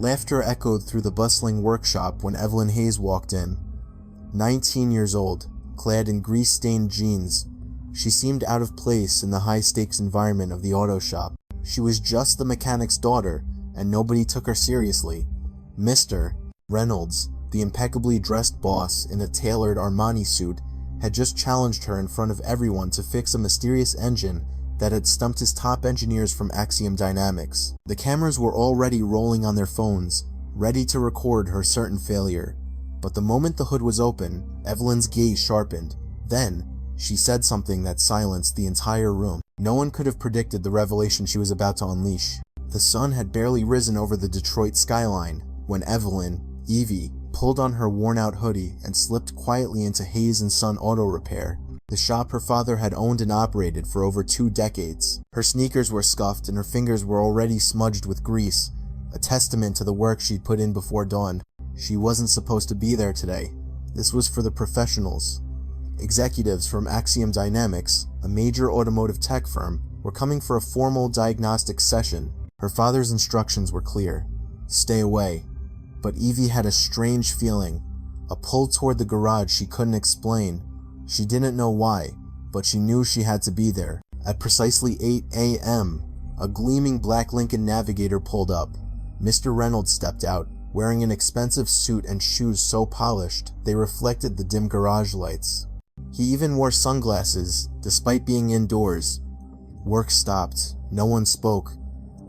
Laughter echoed through the bustling workshop when Evelyn Hayes walked in. 19 years old, clad in grease-stained jeans, she seemed out of place in the high-stakes environment of the auto shop. She was just the mechanic's daughter, and nobody took her seriously. Mr. Reynolds, the impeccably dressed boss in a tailored Armani suit, had just challenged her in front of everyone to fix a mysterious engine that had stumped his top engineers from Axiom Dynamics. The cameras were already rolling on their phones, ready to record her certain failure. But the moment the hood was open, Evelyn's gaze sharpened. Then, she said something that silenced the entire room. No one could have predicted the revelation she was about to unleash. The sun had barely risen over the Detroit skyline when Evelyn, Evie, pulled on her worn-out hoodie and slipped quietly into Hayes & Son Auto Repair, the shop her father had owned and operated for over 2 decades. Her sneakers were scuffed and her fingers were already smudged with grease, a testament to the work she'd put in before dawn. She wasn't supposed to be there today. This was for the professionals. Executives from Axiom Dynamics, a major automotive tech firm, were coming for a formal diagnostic session. Her father's instructions were clear: stay away. But Evie had a strange feeling, a pull toward the garage she couldn't explain. She didn't know why, but she knew she had to be there. At precisely 8 a.m., a gleaming black Lincoln Navigator pulled up. Mr. Reynolds stepped out, wearing an expensive suit and shoes so polished they reflected the dim garage lights. He even wore sunglasses, despite being indoors. Work stopped. No one spoke.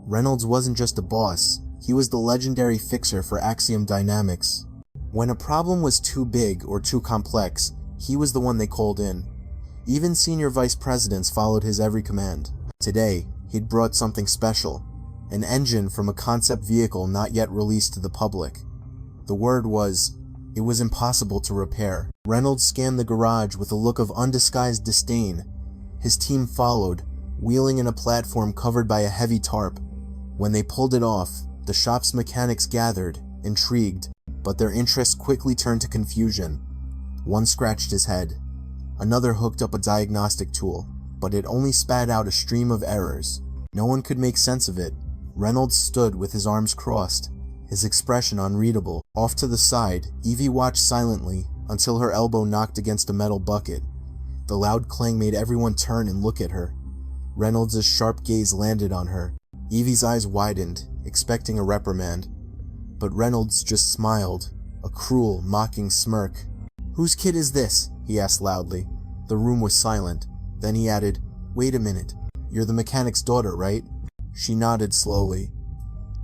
Reynolds wasn't just a boss. He was the legendary fixer for Axiom Dynamics. When a problem was too big or too complex, he was the one they called in. Even senior vice presidents followed his every command. Today, he'd brought something special: an engine from a concept vehicle not yet released to the public. The word was, it was impossible to repair. Reynolds scanned the garage with a look of undisguised disdain. His team followed, wheeling in a platform covered by a heavy tarp. When they pulled it off, the shop's mechanics gathered, intrigued, but their interest quickly turned to confusion. One scratched his head. Another hooked up a diagnostic tool, but it only spat out a stream of errors. No one could make sense of it. Reynolds stood with his arms crossed, his expression unreadable. Off to the side, Evie watched silently until her elbow knocked against a metal bucket. The loud clang made everyone turn and look at her. Reynolds' sharp gaze landed on her. Evie's eyes widened, expecting a reprimand. But Reynolds just smiled, a cruel, mocking smirk. "Whose kid is this?" he asked loudly. The room was silent. Then he added, "Wait a minute. You're the mechanic's daughter, right?" She nodded slowly.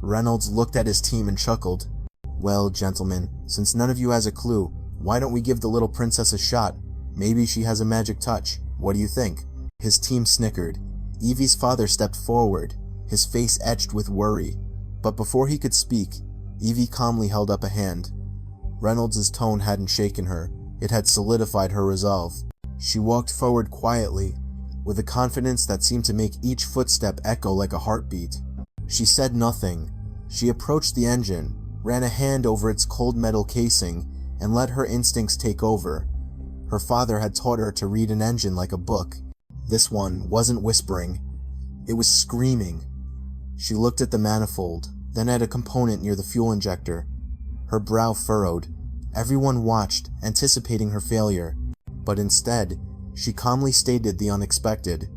Reynolds looked at his team and chuckled. "Well, gentlemen, since none of you has a clue, why don't we give the little princess a shot? Maybe she has a magic touch. What do you think?" His team snickered. Evie's father stepped forward, his face etched with worry. But before he could speak, Evie calmly held up a hand. Reynolds' tone hadn't shaken her. It had solidified her resolve. She walked forward quietly, with a confidence that seemed to make each footstep echo like a heartbeat. She said nothing. She approached the engine, ran a hand over its cold metal casing, and let her instincts take over. Her father had taught her to read an engine like a book. This one wasn't whispering. It was screaming. She looked at the manifold, then at a component near the fuel injector. Her brow furrowed. Everyone watched, anticipating her failure. But instead, she calmly stated the unexpected.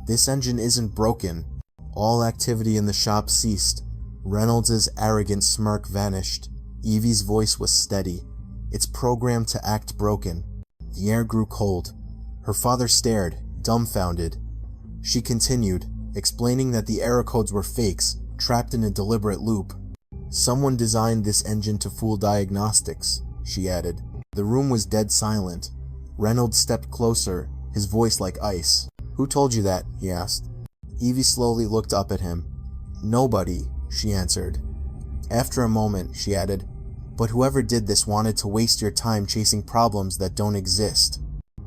"This engine isn't broken." All activity in the shop ceased. Reynolds' arrogant smirk vanished. Evie's voice was steady. "It's programmed to act broken." The air grew cold. Her father stared, dumbfounded. She continued, explaining that the error codes were fakes, trapped in a deliberate loop. "Someone designed this engine to fool diagnostics," she added. The room was dead silent. Reynolds stepped closer, his voice like ice. "Who told you that?" he asked. Evie slowly looked up at him. "Nobody," she answered. After a moment, she added, "But whoever did this wanted to waste your time chasing problems that don't exist."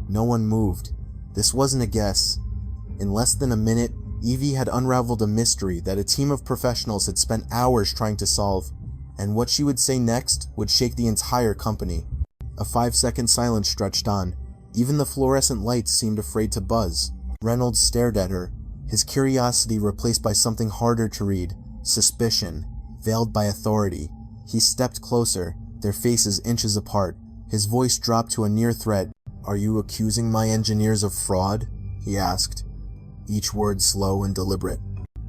No one moved. This wasn't a guess. In less than a minute, Evie had unraveled a mystery that a team of professionals had spent hours trying to solve, and what she would say next would shake the entire company. A 5-second silence stretched on. Even the fluorescent lights seemed afraid to buzz. Reynolds stared at her, his curiosity replaced by something harder to read: suspicion. veiled by authority. He stepped closer, their faces inches apart. His voice dropped to a near threat. "Are you accusing my engineers of fraud?" he asked, each word slow and deliberate.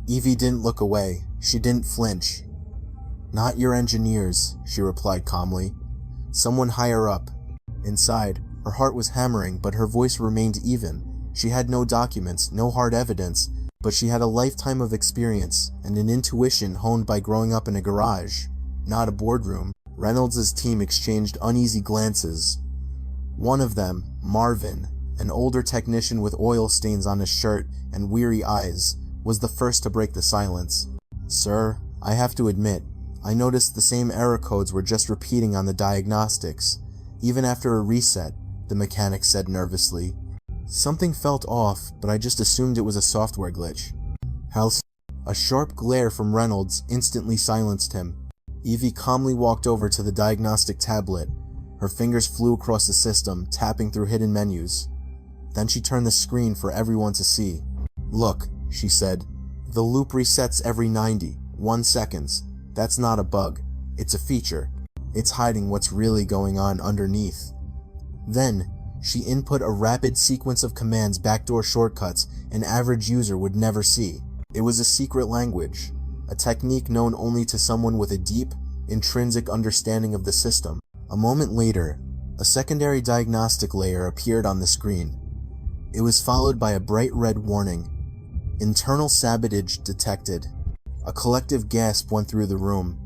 Evie didn't look away. She didn't flinch. "Not your engineers," she replied calmly. "Someone higher up." Inside, her heart was hammering, but her voice remained even. She had no documents, no hard evidence, but she had a lifetime of experience and an intuition honed by growing up in a garage, not a boardroom. Reynolds' team exchanged uneasy glances. One of them, Marvin, an older technician with oil stains on his shirt and weary eyes, was the first to break the silence. "Sir, I have to admit, I noticed the same error codes were just repeating on the diagnostics, even after a reset," the mechanic said nervously. "Something felt off, but I just assumed it was a software glitch." A sharp glare from Reynolds instantly silenced him. Evie calmly walked over to the diagnostic tablet. Her fingers flew across the system, tapping through hidden menus. Then she turned the screen for everyone to see. "Look," she said, "the loop resets every 91 seconds. That's not a bug. It's a feature. It's hiding what's really going on underneath." Then, she input a rapid sequence of commands, backdoor shortcuts an average user would never see. It was a secret language, a technique known only to someone with a deep, intrinsic understanding of the system. A moment later, a secondary diagnostic layer appeared on the screen. It was followed by a bright red warning. "Internal sabotage detected." A collective gasp went through the room.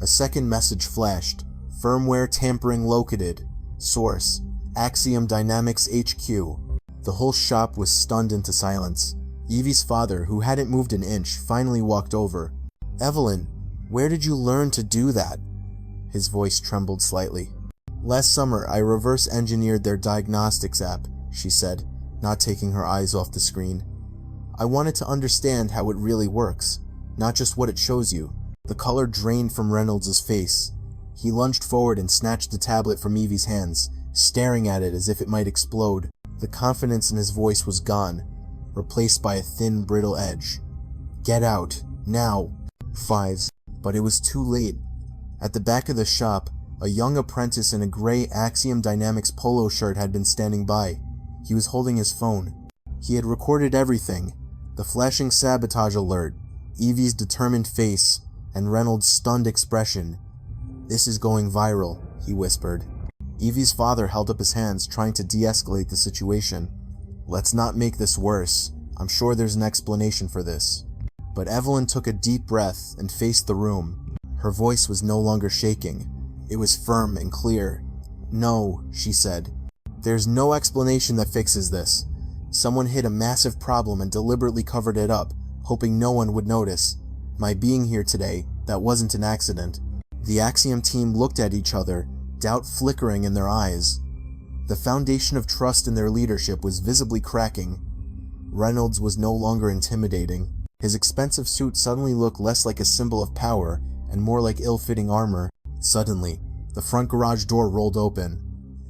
A second message flashed. "Firmware tampering located. Source: Axiom Dynamics HQ." The whole shop was stunned into silence. Evie's father, who hadn't moved an inch, finally walked over. "Evelyn, where did you learn to do that?" His voice trembled slightly. "Last summer, I reverse engineered their diagnostics app," she said, not taking her eyes off the screen. "I wanted to understand how it really works, not just what it shows you." The color drained from Reynolds' face. He lunged forward and snatched the tablet from Evie's hands, staring at it as if it might explode. The confidence in his voice was gone, replaced by a thin, brittle edge. "Get out, now." Fives. But it was too late. At the back of the shop, a young apprentice in a gray Axiom Dynamics polo shirt had been standing by. He was holding his phone. He had recorded everything: the flashing sabotage alert, Evie's determined face, and Reynolds' stunned expression. "This is going viral," he whispered. Evie's father held up his hands, trying to de-escalate the situation. "Let's not make this worse. I'm sure there's an explanation for this." But Evelyn took a deep breath and faced the room. Her voice was no longer shaking. It was firm and clear. "No," she said. "There's no explanation that fixes this. Someone hid a massive problem and deliberately covered it up, hoping no one would notice. My being here today, that wasn't an accident." The Axiom team looked at each other, doubt flickering in their eyes. The foundation of trust in their leadership was visibly cracking. Reynolds was no longer intimidating. His expensive suit suddenly looked less like a symbol of power and more like ill-fitting armor. Suddenly, the front garage door rolled open.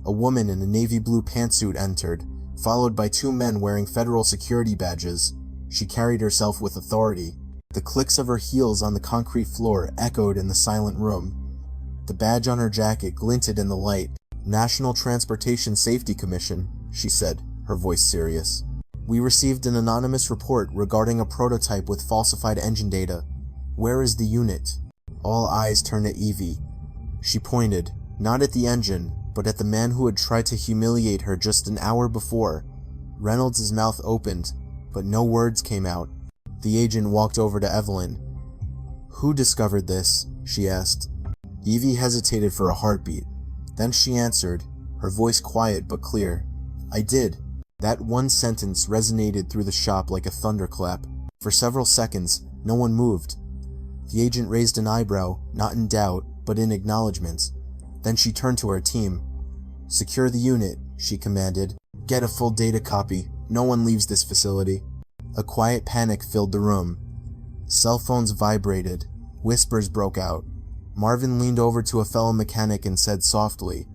A woman in a navy blue pantsuit entered, followed by two men wearing federal security badges. She carried herself with authority. The clicks of her heels on the concrete floor echoed in the silent room. The badge on her jacket glinted in the light. "National Transportation Safety Commission," she said, her voice serious. "We received an anonymous report regarding a prototype with falsified engine data. Where is the unit?" All eyes turned to Evie. She pointed, not at the engine, but at the man who had tried to humiliate her just an hour before. Reynolds' mouth opened, but no words came out. The agent walked over to Evelyn. "Who discovered this?" she asked. Evie hesitated for a heartbeat. Then she answered, her voice quiet but clear. "I did." That one sentence resonated through the shop like a thunderclap. For several seconds, no one moved. The agent raised an eyebrow, not in doubt, but in acknowledgement. Then she turned to her team. "Secure the unit," she commanded. "Get a full data copy. No one leaves this facility." A quiet panic filled the room. Cell phones vibrated. Whispers broke out. Marvin leaned over to a fellow mechanic and said softly,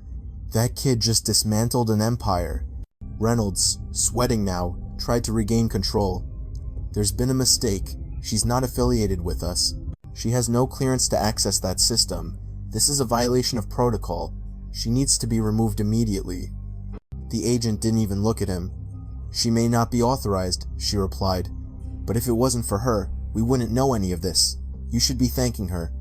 "That kid just dismantled an empire." Reynolds, sweating now, tried to regain control. "There's been a mistake. She's not affiliated with us." She has no clearance to access that system. This is a violation of protocol. She needs to be removed immediately." The agent didn't even look at him. "She may not be authorized," she replied. "But if it wasn't for her, we wouldn't know any of this. You should be thanking her."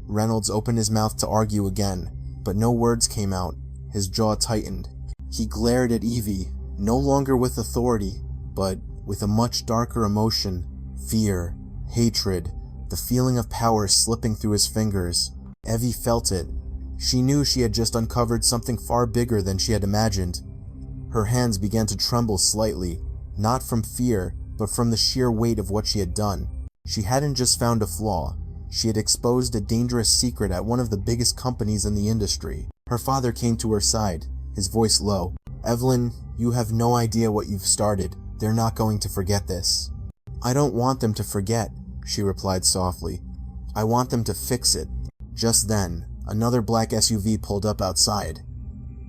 Reynolds opened his mouth to argue again, but no words came out. His jaw tightened. He glared at Evie, no longer with authority, but with a much darker emotion: fear, hatred, the feeling of power slipping through his fingers. Evie felt it. She knew she had just uncovered something far bigger than she had imagined. Her hands began to tremble slightly, not from fear, but from the sheer weight of what she had done. She hadn't just found a flaw. She had exposed a dangerous secret at one of the biggest companies in the industry. Her father came to her side, his voice low. "Evelyn, you have no idea what you've started. They're not going to forget this." "I don't want them to forget," she replied softly. "I want them to fix it." Just then, another black SUV pulled up outside.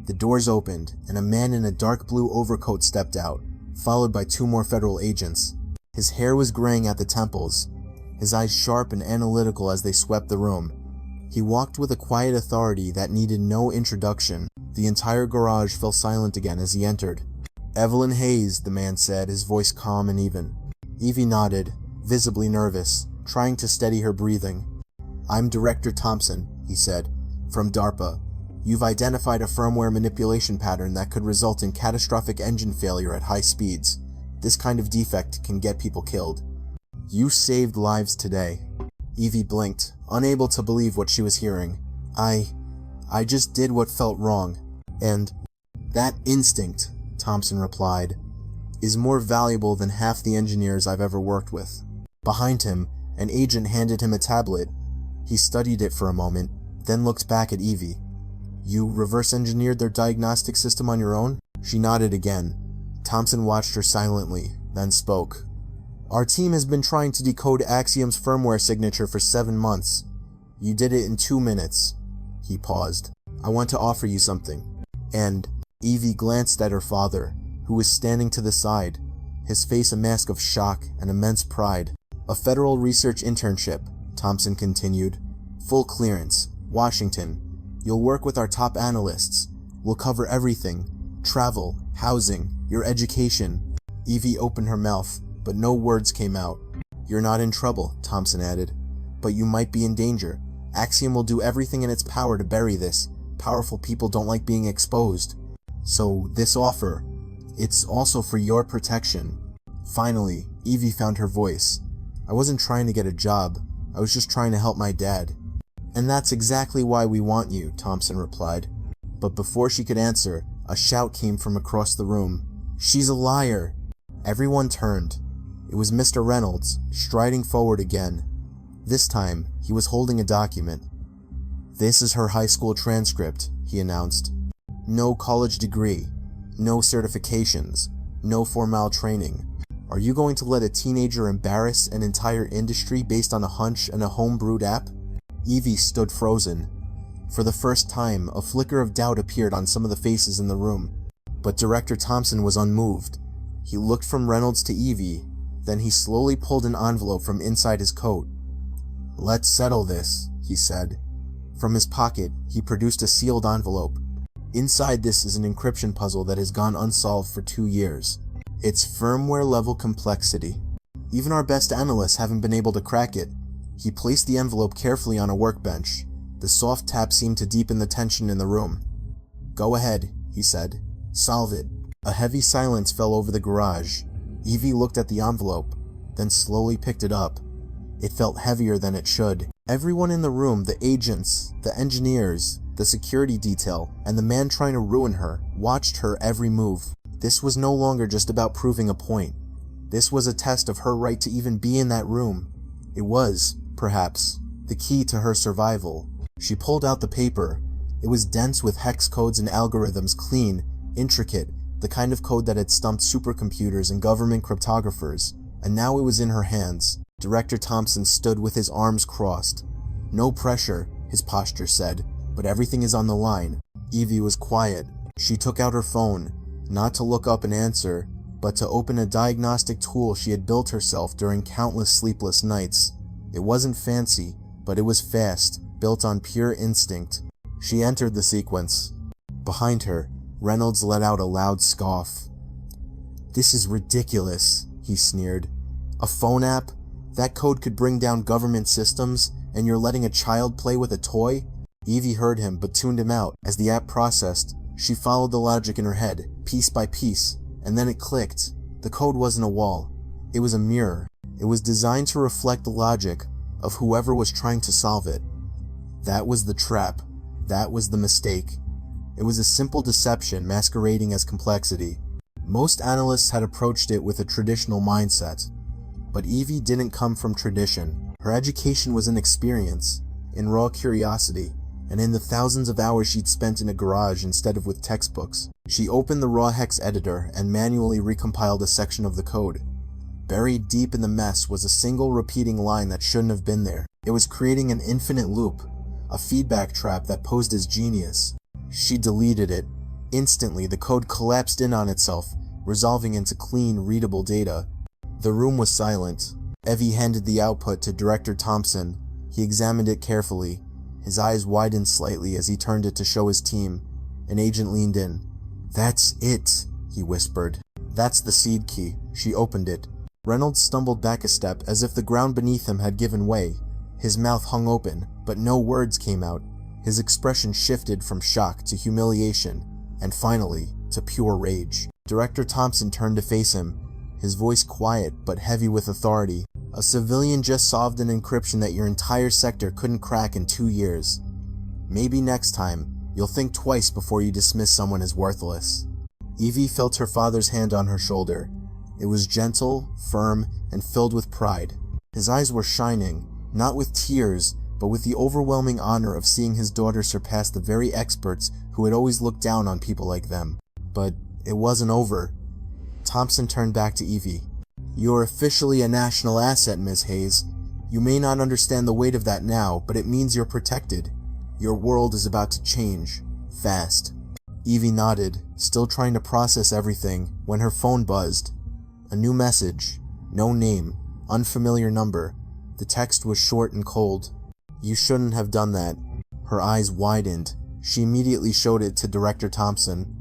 The doors opened, and a man in a dark blue overcoat stepped out, followed by 2 more federal agents. His hair was graying at the temples, his eyes sharp and analytical as they swept the room. He walked with a quiet authority that needed no introduction. The entire garage fell silent again as he entered. "Evelyn Hayes," the man said, his voice calm and even. Evie nodded, visibly nervous, trying to steady her breathing. "I'm Director Thompson," he said, "from DARPA. You've identified a firmware manipulation pattern that could result in catastrophic engine failure at high speeds. This kind of defect can get people killed. You saved lives today." Evie blinked, unable to believe what she was hearing. I just did what felt wrong. And that instinct," Thompson replied, "is more valuable than half the engineers I've ever worked with." Behind him, an agent handed him a tablet. He studied it for a moment, then looked back at Evie. "You reverse engineered their diagnostic system on your own?" She nodded again. Thompson watched her silently, then spoke. "Our team has been trying to decode Axiom's firmware signature for 7 months. You did it in 2 minutes. He paused. "I want to offer you something." And Evie glanced at her father, who was standing to the side, his face a mask of shock and immense pride. "A federal research internship," Thompson continued. "Full clearance. Washington. You'll work with our top analysts. We'll cover everything. Travel, housing, your education." Evie opened her mouth, but no words came out. "You're not in trouble," Thompson added. "But you might be in danger. Axiom will do everything in its power to bury this. Powerful people don't like being exposed. So this offer, it's also for your protection." Finally, Evie found her voice. "I wasn't trying to get a job. I was just trying to help my dad." "And that's exactly why we want you," Thompson replied. But before she could answer, a shout came from across the room. "She's a liar!" Everyone turned. It was Mr. Reynolds, striding forward again. This time, he was holding a document. "This is her high school transcript," he announced. "No college degree, no certifications, no formal training. Are you going to let a teenager embarrass an entire industry based on a hunch and a home-brewed app?" Evie stood frozen. For the first time, a flicker of doubt appeared on some of the faces in the room. But Director Thompson was unmoved. He looked from Reynolds to Evie, then he slowly pulled an envelope from inside his coat. "Let's settle this," he said. From his pocket, he produced a sealed envelope. Inside this is an encryption puzzle that has gone unsolved for 2 years. It's firmware-level complexity. Even our best analysts haven't been able to crack it. He placed the envelope carefully on a workbench. The soft tap seemed to deepen the tension in the room. "Go ahead," he said. "Solve it." A heavy silence fell over the garage. Evie looked at the envelope, then slowly picked it up. It felt heavier than it should. Everyone in the room, the agents, the engineers, the security detail, and the man trying to ruin her, watched her every move. This was no longer just about proving a point. This was a test of her right to even be in that room. It was, perhaps, the key to her survival. She pulled out the paper. It was dense with hex codes and algorithms, clean, intricate, the kind of code that had stumped supercomputers and government cryptographers. And now it was in her hands. Director Thompson stood with his arms crossed. "No pressure," his posture said, "but everything is on the line." Evie was quiet. She took out her phone, not to look up and answer, but to open a diagnostic tool she had built herself during countless sleepless nights. It wasn't fancy, but it was fast, built on pure instinct. She entered the sequence. Behind her, Reynolds let out a loud scoff. "This is ridiculous," he sneered. "A phone app? That code could bring down government systems, and you're letting a child play with a toy?" Evie heard him but tuned him out. As the app processed, she followed the logic in her head, piece by piece, and then it clicked. The code wasn't a wall. It was a mirror. It was designed to reflect the logic of whoever was trying to solve it. That was the trap. That was the mistake. It was a simple deception masquerading as complexity. Most analysts had approached it with a traditional mindset. But Evie didn't come from tradition. Her education was in experience, in raw curiosity, and in the thousands of hours she'd spent in a garage instead of with textbooks. She opened the raw hex editor and manually recompiled a section of the code. Buried deep in the mess was a single repeating line that shouldn't have been there. It was creating an infinite loop, a feedback trap that posed as genius. She deleted it. Instantly, the code collapsed in on itself, resolving into clean, readable data. The room was silent. Evie handed the output to Director Thompson. He examined it carefully. His eyes widened slightly as he turned it to show his team. An agent leaned in. "That's it," he whispered. "That's the seed key." She opened it. Reynolds stumbled back a step as if the ground beneath him had given way. His mouth hung open, but no words came out. His expression shifted from shock to humiliation, and finally, to pure rage. Director Thompson turned to face him, his voice quiet but heavy with authority. "A civilian just solved an encryption that your entire sector couldn't crack in 2 years. Maybe next time, you'll think twice before you dismiss someone as worthless." Evie felt her father's hand on her shoulder. It was gentle, firm, and filled with pride. His eyes were shining, not with tears, but with the overwhelming honor of seeing his daughter surpass the very experts who had always looked down on people like them. But it wasn't over. Thompson turned back to Evie. "You're officially a national asset, Ms. Hayes. You may not understand the weight of that now, but it means you're protected. Your world is about to change. Fast." Evie nodded, still trying to process everything, when her phone buzzed. A new message. No name. Unfamiliar number. The text was short and cold. "You shouldn't have done that." Her eyes widened. She immediately showed it to Director Thompson.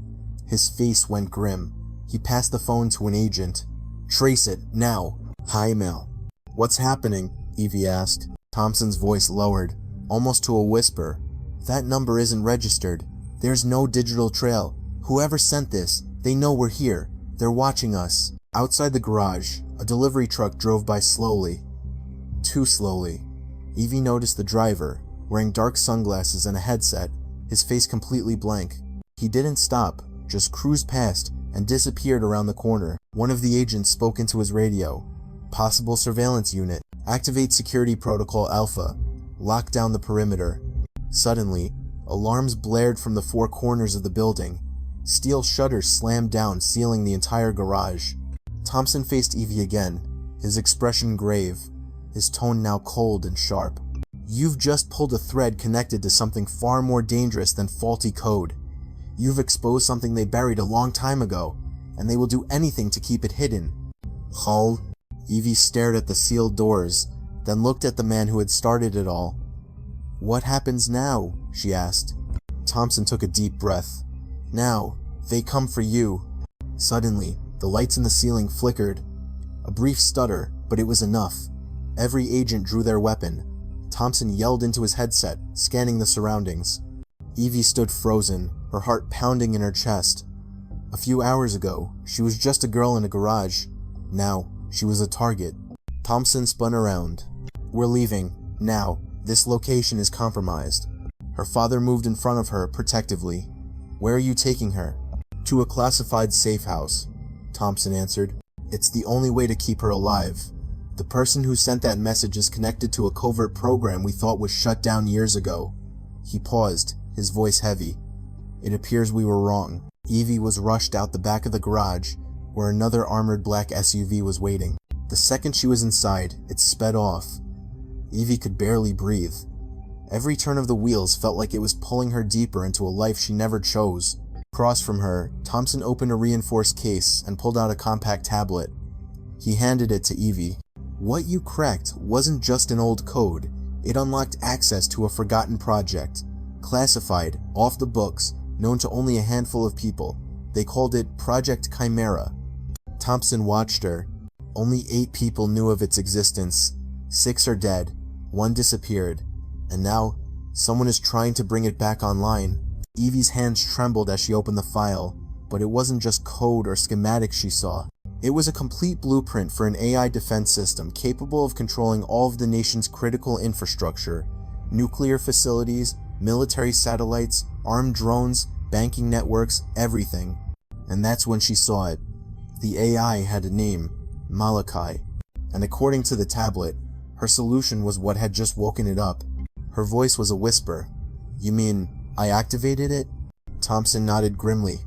His face went grim. He passed the phone to an agent. "Trace it, now." "Hi, Mel." "What's happening?" Evie asked. Thompson's voice lowered, almost to a whisper. "That number isn't registered. There's no digital trail. Whoever sent this, they know we're here. They're watching us." Outside the garage, a delivery truck drove by slowly. Too slowly. Evie noticed the driver, wearing dark sunglasses and a headset, his face completely blank. He didn't stop, just cruised past and disappeared around the corner. One of the agents spoke into his radio. "Possible surveillance unit. Activate security protocol Alpha. Lock down the perimeter." Suddenly, alarms blared from the four corners of the building. Steel shutters slammed down, sealing the entire garage. Thompson faced Evie again, his expression grave, his tone now cold and sharp. "You've just pulled a thread connected to something far more dangerous than faulty code. You've exposed something they buried a long time ago, and they will do anything to keep it hidden." "Hull?" Evie stared at the sealed doors, then looked at the man who had started it all. "What happens now?" she asked. Thompson took a deep breath. "Now, they come for you." Suddenly, the lights in the ceiling flickered. A brief stutter, but it was enough. Every agent drew their weapon. Thompson yelled into his headset, scanning the surroundings. Evie stood frozen, her heart pounding in her chest. A few hours ago, she was just a girl in a garage. Now, she was a target. Thompson spun around. "We're leaving. Now. This location is compromised." Her father moved in front of her, protectively. "Where are you taking her?" "To a classified safe house," Thompson answered. "It's the only way to keep her alive. The person who sent that message is connected to a covert program we thought was shut down years ago." He paused, his voice heavy. "It appears we were wrong." Evie was rushed out the back of the garage, where another armored black SUV was waiting. The second she was inside, it sped off. Evie could barely breathe. Every turn of the wheels felt like it was pulling her deeper into a life she never chose. Across from her, Thompson opened a reinforced case and pulled out a compact tablet. He handed it to Evie. What you cracked wasn't just an old code. It unlocked access to a forgotten project, classified, off the books, known to only a handful of people. They called it Project Chimera. Thompson watched her. Only 8 people knew of its existence. 6 are dead, 1 disappeared, and now someone is trying to bring it back online. Evie's hands trembled as she opened the file, but it wasn't just code or schematics she saw. It was a complete blueprint for an AI defense system capable of controlling all of the nation's critical infrastructure: nuclear facilities, military satellites, armed drones, banking networks, everything. And that's when she saw it. The AI had a name, Malakai, and according to the tablet, her solution was what had just woken it up. Her voice was a whisper. "You mean, I activated it?" Thompson nodded grimly.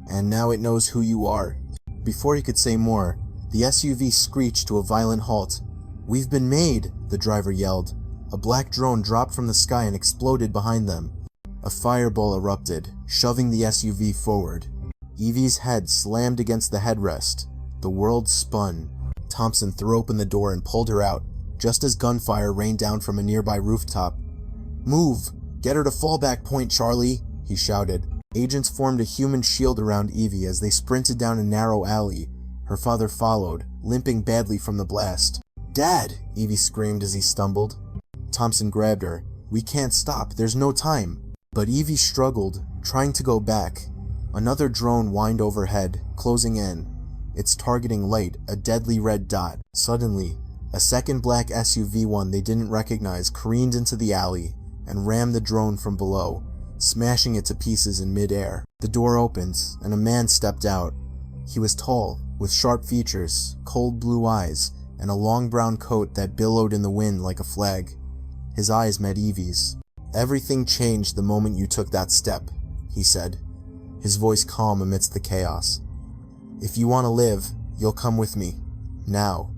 "And now it knows who you are." Before he could say more, the SUV screeched to a violent halt. "We've been made," the driver yelled. A black drone dropped from the sky and exploded behind them. A fireball erupted, shoving the SUV forward. Evie's head slammed against the headrest. The world spun. Thompson threw open the door and pulled her out, just as gunfire rained down from a nearby rooftop. "Move! Get her to fallback point, Charlie!" he shouted. Agents formed a human shield around Evie as they sprinted down a narrow alley. Her father followed, limping badly from the blast. "Dad!" Evie screamed as he stumbled. Thompson grabbed her. "We can't stop, there's no time." But Evie struggled, trying to go back. Another drone whined overhead, closing in, its targeting light a deadly red dot. Suddenly, a second black SUV, one they didn't recognize, careened into the alley and rammed the drone from below, smashing it to pieces in midair. The door opened, and a man stepped out. He was tall, with sharp features, cold blue eyes, and a long brown coat that billowed in the wind like a flag. His eyes met Evie's. "Everything changed the moment you took that step," he said, his voice calm amidst the chaos. "If you want to live, you'll come with me. Now."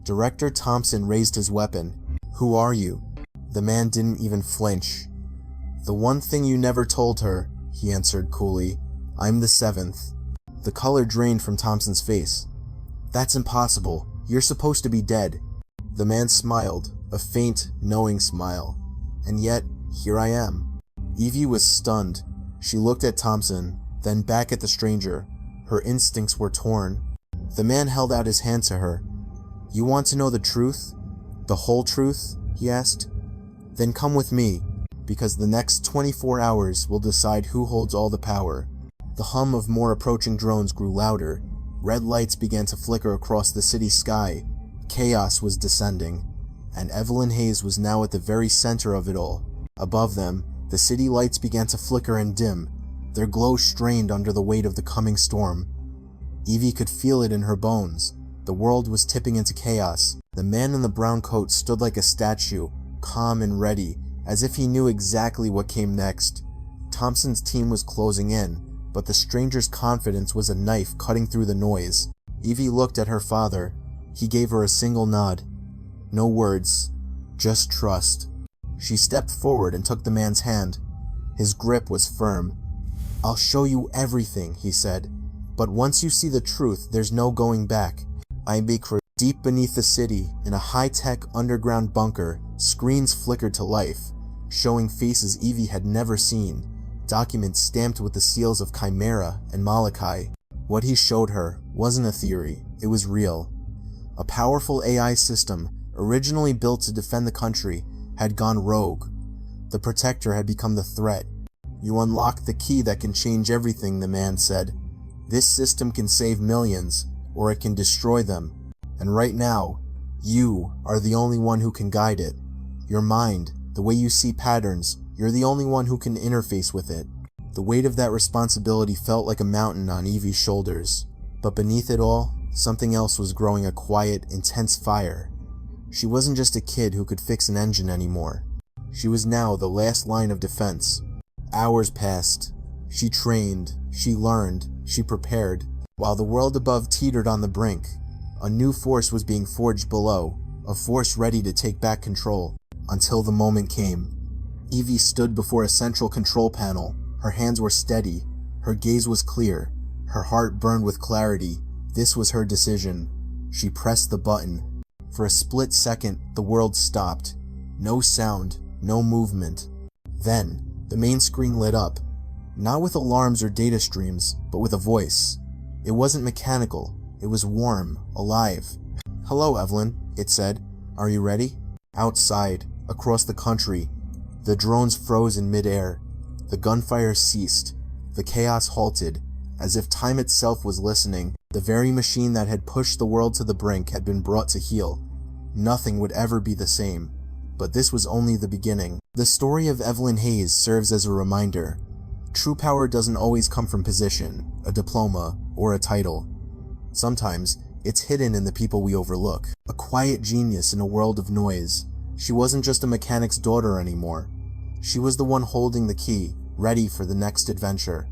Director Thompson raised his weapon. "Who are you?" The man didn't even flinch. "The one thing you never told her," he answered coolly. "I'm the 7th. The color drained from Thompson's face. "That's impossible. You're supposed to be dead." The man smiled, a faint, knowing smile. "And yet, here I am." Evie was stunned. She looked at Thompson, then back at the stranger. Her instincts were torn. The man held out his hand to her. "You want to know the truth? The whole truth?" he asked. "Then come with me, because the next 24 hours will decide who holds all the power." The hum of more approaching drones grew louder. Red lights began to flicker across the city sky. Chaos was descending, and Evelyn Hayes was now at the very center of it all. Above them, the city lights began to flicker and dim, their glow strained under the weight of the coming storm. Evie could feel it in her bones. The world was tipping into chaos. The man in the brown coat stood like a statue, calm and ready, as if he knew exactly what came next. Thompson's team was closing in, but the stranger's confidence was a knife cutting through the noise. Evie looked at her father. He gave her a single nod. No words, just trust. She stepped forward and took the man's hand. His grip was firm. "I'll show you everything," he said. "But once you see the truth, there's no going back." Deep beneath the city, in a high-tech underground bunker, screens flickered to life, showing faces Evie had never seen, documents stamped with the seals of Chimera and Malakai. What he showed her wasn't a theory, it was real. A powerful AI system, originally built to defend the country, had gone rogue. The Protector had become the threat. "You unlocked the key that can change everything," the man said. "This system can save millions, or it can destroy them. And right now, you are the only one who can guide it. Your mind, the way you see patterns, you're the only one who can interface with it." The weight of that responsibility felt like a mountain on Evie's shoulders. But beneath it all, something else was growing, a quiet, intense fire. She wasn't just a kid who could fix an engine anymore. She was now the last line of defense. Hours passed. She trained, she learned, she prepared. While the world above teetered on the brink, a new force was being forged below, a force ready to take back control. Until the moment came. Evie stood before a central control panel. Her hands were steady, her gaze was clear, her heart burned with clarity. This was her decision. She pressed the button. For a split second, the world stopped. No sound, no movement. Then, the main screen lit up, not with alarms or data streams, but with a voice. It wasn't mechanical, it was warm, alive. "Hello, Evelyn," it said. "Are you ready?" Outside, across the country, the drones froze in midair. The gunfire ceased. The chaos halted, as if time itself was listening. The very machine that had pushed the world to the brink had been brought to heel. Nothing would ever be the same. But this was only the beginning. The story of Evelyn Hayes serves as a reminder. True power doesn't always come from position, a diploma, or a title. Sometimes, it's hidden in the people we overlook. A quiet genius in a world of noise. She wasn't just a mechanic's daughter anymore. She was the one holding the key, ready for the next adventure.